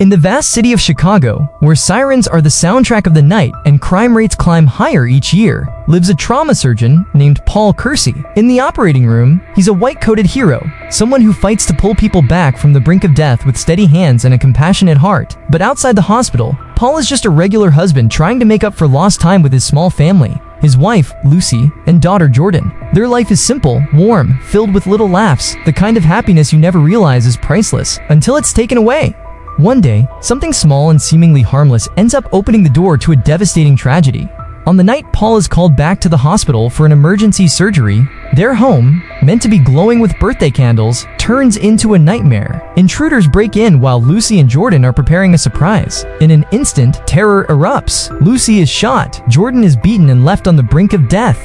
In the vast city of Chicago, where sirens are the soundtrack of the night and crime rates climb higher each year, lives a trauma surgeon named Paul Kersey. In the operating room, he's a white-coated hero, someone who fights to pull people back from the brink of death with steady hands and a compassionate heart. But outside the hospital, Paul is just a regular husband trying to make up for lost time with his small family. His wife, Lucy, and daughter, Jordan. Their life is simple, warm, filled with little laughs, the kind of happiness you never realize is priceless until it's taken away. One day, something small and seemingly harmless ends up opening the door to a devastating tragedy. On the night Paul is called back to the hospital for an emergency surgery, their home, meant to be glowing with birthday candles, turns into a nightmare. Intruders break in while Lucy and Jordan are preparing a surprise. In an instant, terror erupts. Lucy is shot, Jordan is beaten and left on the brink of death.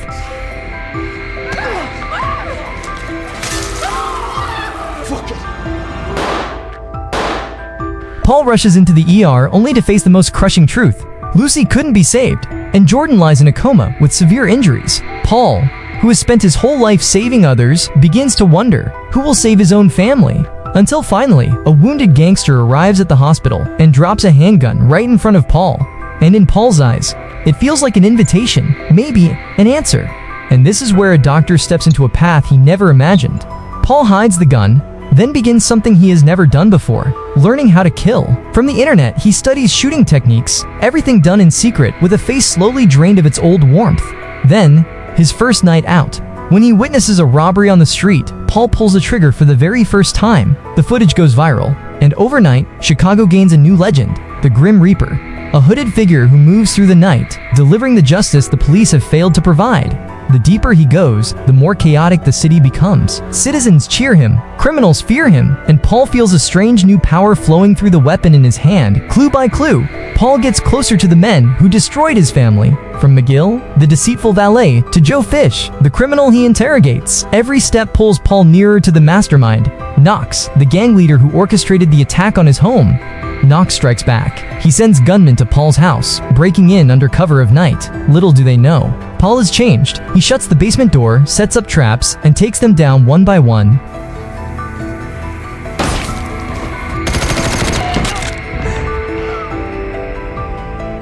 Paul rushes into the ER only to face the most crushing truth. Lucy couldn't be saved, and Jordan lies in a coma with severe injuries. Paul, who has spent his whole life saving others, begins to wonder who will save his own family. Until finally, a wounded gangster arrives at the hospital and drops a handgun right in front of Paul. And in Paul's eyes, it feels like an invitation, maybe an answer. And this is where a doctor steps into a path he never imagined. Paul hides the gun, then begins something he has never done before, learning how to kill. From the internet, he studies shooting techniques, everything done in secret with a face slowly drained of its old warmth. Then, his first night out. When he witnesses a robbery on the street, Paul pulls the trigger for the very first time. The footage goes viral, and overnight, Chicago gains a new legend, the Grim Reaper, a hooded figure who moves through the night, delivering the justice the police have failed to provide. The deeper he goes, the more chaotic the city becomes. Citizens cheer him, criminals fear him, and Paul feels a strange new power flowing through the weapon in his hand. Clue by clue, Paul gets closer to the men who destroyed his family. From McGill, the deceitful valet, to Joe Fish, the criminal he interrogates. Every step pulls Paul nearer to the mastermind, Knox, the gang leader who orchestrated the attack on his home. Knox strikes back. He sends gunmen to Paul's house, breaking in under cover of night. Little do they know, Paul has changed. He shuts the basement door, sets up traps, and takes them down one by one.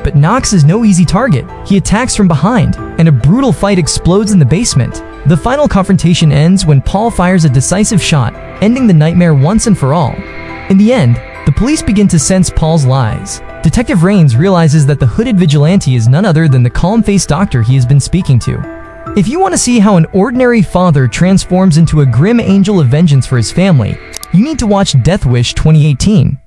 But Knox is no easy target. He attacks from behind, and a brutal fight explodes in the basement. The final confrontation ends when Paul fires a decisive shot, ending the nightmare once and for all. In the end, the police begin to sense Paul's lies. Detective Raines realizes that the hooded vigilante is none other than the calm-faced doctor he has been speaking to. If you want to see how an ordinary father transforms into a grim angel of vengeance for his family, you need to watch Death Wish 2018.